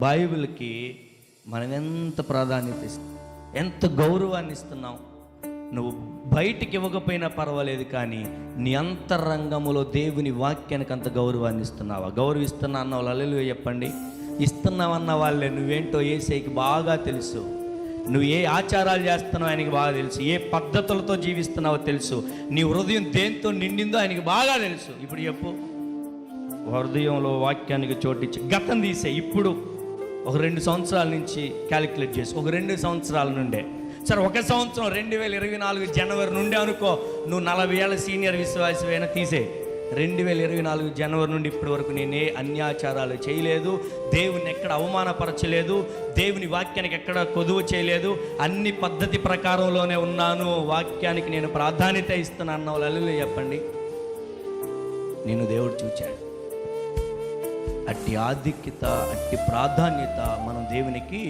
బైబిల్కి మనం ఎంత ప్రాధాన్యత ఇస్తాం, ఎంత గౌరవాన్ని ఇస్తున్నాం. నువ్వు బయటికి ఇవ్వకపోయినా పర్వాలేదు, కానీ నీ అంతరంగములో దేవుని వాక్యానికి అంత గౌరవాన్ని ఇస్తున్నావా? గౌరవిస్తున్నా అన్న వాళ్ళు హల్లెలూయా చెప్పండి. ఇస్తున్నావన్న వాళ్ళే నువ్వేంటో యేసయ్యకి బాగా తెలుసు. నువ్వు ఏ ఆచారాలు చేస్తున్నావు ఆయనకి బాగా తెలుసు. ఏ పద్ధతులతో జీవిస్తున్నావో తెలుసు. నీ హృదయం దేంతో నిండిందో ఆయనకి బాగా తెలుసు. ఇప్పుడు చెప్పు, హృదయంలో వాక్యానికి చోటిచ్చి గతం తీసే. ఇప్పుడు ఒక 2 సంవత్సరాల నుంచి క్యాలిక్యులేట్ చేసి, ఒక 2 సంవత్సరాల నుండే సరే, ఒక సంవత్సరం 2024 జనవరి నుండి అనుకో, నువ్వు 40 ఏళ్ళ సీనియర్ విశ్వాసమైనా తీసే. 2024 జనవరి నుండి ఇప్పటి వరకు నేనే అన్యాచారాలు చేయలేదు, దేవుని ఎక్కడ అవమానపరచలేదు, దేవుని వాక్యానికి ఎక్కడ కొదువు చేయలేదు, అన్ని పద్ధతి ప్రకారంలోనే ఉన్నాను, వాక్యానికి నేను ప్రాధాన్యత ఇస్తున్నాను అన్న వాళ్ళు హల్లెలూయా చెప్పండి. నేను దేవుడు చూచాడు. అట్టి ఆధిక్యత, అట్టి ప్రాధాన్యత మనం దేవునికి